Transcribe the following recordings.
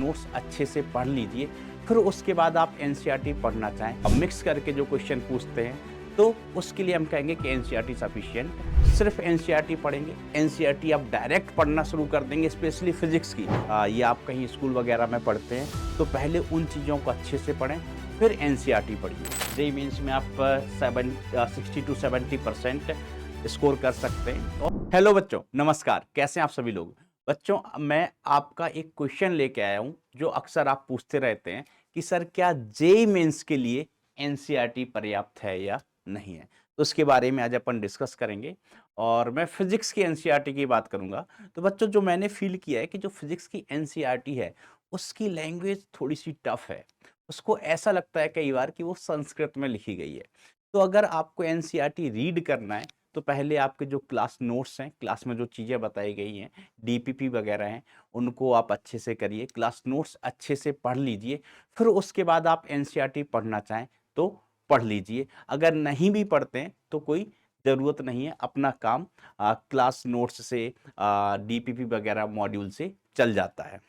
Notes अच्छे से पढ़ लीजिए, फिर उसके बाद आप एनसीईआरटी पढ़ना चाहें। अब मिक्स करके जो क्वेश्चन पूछते हैं तो उसके लिए हम कहेंगे कि एनसीईआरटी सफिशिएंट। सिर्फ एनसीईआरटी पढ़ेंगे, एनसीईआरटी आप डायरेक्ट पढ़ना शुरू कर देंगे, स्पेशली फिजिक्स की। ये आप कहीं स्कूल वगैरह में पढ़ते हैं तो पहले उन चीज़ों को अच्छे से पढ़ें, फिर एनसीईआरटी पढ़िए। जेईई मेंस में आप 60 to 70% स्कोर कर सकते हैं। और हेलो बच्चों, नमस्कार, कैसे हैं आप सभी लोग। बच्चों, मैं आपका एक क्वेश्चन लेके आया हूं जो अक्सर आप पूछते रहते हैं कि सर क्या जेईई मेंस के लिए एनसीईआरटी पर्याप्त है या नहीं है। तो उसके बारे में आज अपन डिस्कस करेंगे और मैं फिजिक्स की एनसीईआरटी की बात करूंगा। तो बच्चों, जो मैंने फील किया है कि जो फिजिक्स की एनसीईआरटी है उसकी लैंग्वेज थोड़ी सी टफ है। उसको ऐसा लगता है कई बार कि वो संस्कृत में लिखी गई है। तो अगर आपको एनसीईआरटी रीड करना है तो पहले आपके जो क्लास नोट्स हैं, क्लास में जो चीज़ें बताई गई हैं, डीपीपी वगैरह हैं, उनको आप अच्छे से करिए, क्लास नोट्स अच्छे से पढ़ लीजिए। फिर उसके बाद आप एनसीईआरटी पढ़ना चाहें तो पढ़ लीजिए। अगर नहीं भी पढ़ते हैं तो कोई ज़रूरत नहीं है, अपना काम क्लास नोट्स से, डीपीपी वगैरह मॉड्यूल से चल जाता है।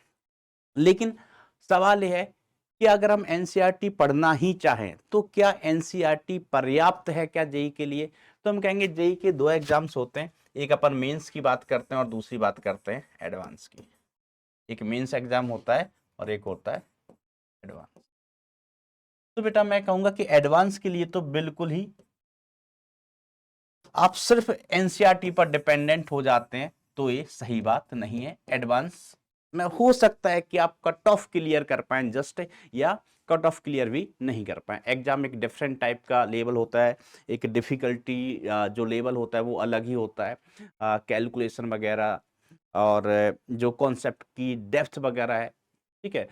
लेकिन सवाल यह है कि अगर हम एनसीईआरटी पढ़ना ही चाहें तो क्या एनसीईआरटी पर्याप्त है क्या जेईई के लिए। तो हम कहेंगे जेईई के दो एग्जाम्स होते हैं, एक अपन मेंस की बात करते हैं और दूसरी बात करते हैं एडवांस की। एक मेंस एग्जाम होता है और एक होता है एडवांस। तो बेटा मैं कहूंगा कि एडवांस के लिए तो बिल्कुल ही आप सिर्फ एनसीईआरटी पर डिपेंडेंट हो जाते हैं तो ये सही बात नहीं है। एडवांस में हो सकता है कि आप कट ऑफ क्लियर कर पाएं जस्ट, या कट ऑफ क्लियर भी नहीं कर पाए। एग्जाम एक डिफरेंट टाइप का लेवल होता है, एक डिफिकल्टी जो लेवल होता है वो अलग ही होता है। कैलकुलेशन वगैरह और जो कॉन्सेप्ट की डेप्थ वगैरह है, ठीक है,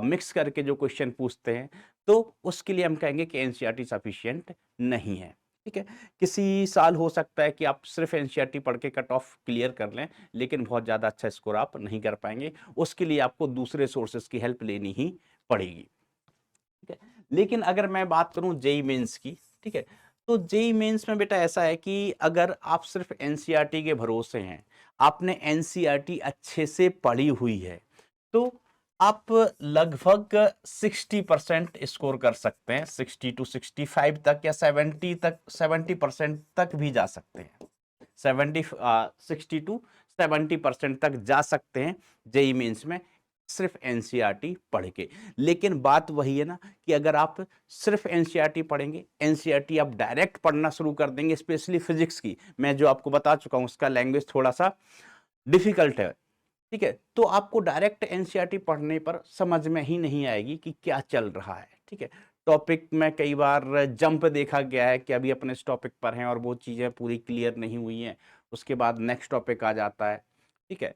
मिक्स करके जो क्वेश्चन पूछते हैं तो उसके लिए हम कहेंगे कि एनसीईआरटी सफिशिएंट नहीं है। ठीक है, किसी साल हो सकता है कि आप सिर्फ एनसीईआरटी पढ़ के कट ऑफ क्लियर कर लें, लेकिन बहुत ज़्यादा अच्छा स्कोर आप नहीं कर पाएंगे। उसके लिए आपको दूसरे सोर्सेज की हेल्प लेनी ही पड़ेगी। ठीक है, लेकिन अगर मैं बात करूं जेईई मेंस की, ठीक है, तो जेईई मेंस में बेटा ऐसा है कि अगर आप सिर्फ एनसीईआरटी के भरोसे हैं, आपने एनसीईआरटी अच्छे से पढ़ी हुई है, तो आप लगभग 60% स्कोर कर सकते हैं, 60 to 65 तक या 70% तक भी जा सकते हैं। 60 to 70% तक जा सकते हैं जेईई मेंस में सिर्फ एनसीईआरटी पढ़ के। लेकिन बात वही है ना कि अगर आप सिर्फ एनसीईआरटी पढ़ेंगे, एनसीईआरटी आप डायरेक्ट पढ़ना शुरू कर देंगे, स्पेशली फिजिक्स की, मैं जो आपको बता चुका हूं उसका लैंग्वेज थोड़ा सा डिफिकल्ट है। ठीक है, तो आपको डायरेक्ट एनसीईआरटी पढ़ने पर समझ में ही नहीं आएगी कि क्या चल रहा है। ठीक है, टॉपिक में कई बार जंप देखा गया है कि अभी अपने इस टॉपिक पर हैं और वो चीज़ें पूरी क्लियर नहीं हुई हैं, उसके बाद नेक्स्ट टॉपिक आ जाता है। ठीक है,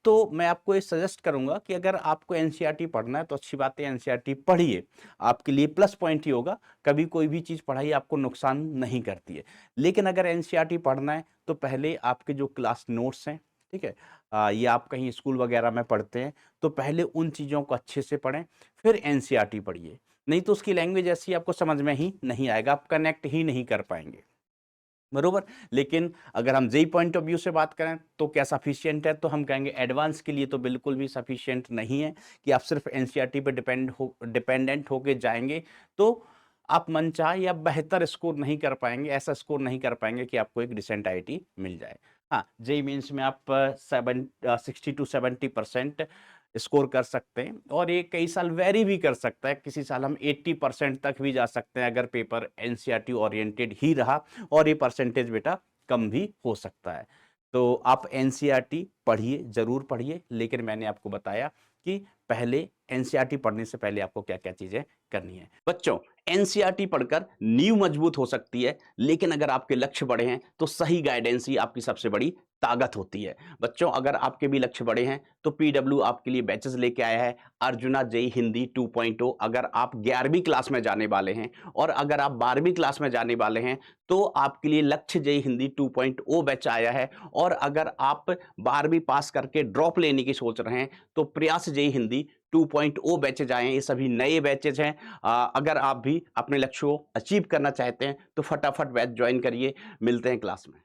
तो मैं आपको ये सजेस्ट करूंगा कि अगर आपको एनसीईआरटी पढ़ना है तो अच्छी बात है, एनसीईआरटी पढ़िए, आपके लिए प्लस पॉइंट ही होगा। कभी कोई भी चीज़ पढ़ाई आपको नुकसान नहीं करती है। लेकिन अगर एनसीईआरटी पढ़ना है तो पहले आपके जो क्लास नोट्स हैं, ठीक है, ये आप कहीं स्कूल वगैरह में पढ़ते हैं तो पहले उन चीज़ों को अच्छे से पढ़ें, फिर एनसीईआरटी पढ़िए। नहीं तो उसकी लैंग्वेज ऐसी आपको समझ में ही नहीं आएगा, आप कनेक्ट ही नहीं कर पाएंगे, बरोबर। लेकिन अगर हम जेईई पॉइंट ऑफ व्यू से बात करें तो क्या सफिशिएंट है, तो हम कहेंगे एडवांस के लिए तो बिल्कुल भी सफिशिएंट नहीं है कि आप सिर्फ एनसीईआरटी पे डिपेंडेंट होके जाएंगे तो आप मनचाहा या बेहतर स्कोर नहीं कर पाएंगे, ऐसा स्कोर नहीं कर पाएंगे कि आपको एक डिसेंट आईआईटी मिल जाए। हाँ, जेईई मेंस में आप 60 to 70% स्कोर कर सकते हैं और ये कई साल वेरी भी कर सकता है। किसी साल हम 80% तक भी जा सकते हैं अगर पेपर एनसीईआरटी ओरिएंटेड ही रहा, और ये परसेंटेज बेटा कम भी हो सकता है। तो आप एनसीईआरटी पढ़िए, जरूर पढ़िए, लेकिन मैंने आपको बताया कि पहले एनसीईआरटी पढ़ने से पहले आपको क्या क्या चीजें करनी है। बच्चों, एनसीईआरटी पढ़कर नींव मजबूत हो सकती है, लेकिन अगर आपके लक्ष्य बड़े हैं तो सही गाइडेंस ही आपकी सबसे बड़ी ताकत होती है। बच्चों, अगर आपके भी लक्ष्य बड़े हैं तो पीडब्ल्यू आपके लिए बैचेस लेके आया है, अर्जुना जेईई हिंदी 2.0। अगर आप 11वीं क्लास में जाने वाले हैं और अगर आप 12वीं क्लास में जाने वाले हैं तो आपके लिए लक्ष्य जेईई हिंदी 2.0 बैच आया है। और अगर आप 12वीं पास करके ड्रॉप लेने की सोच रहे हैं तो प्रयास जेईई हिंदी 2.0 बैचेज आए हैं, ये सभी नए बैचेज हैं। अगर आप भी अपने लक्ष्य को अचीव करना चाहते हैं तो फटाफट बैच ज्वाइन करिए। मिलते हैं क्लास में।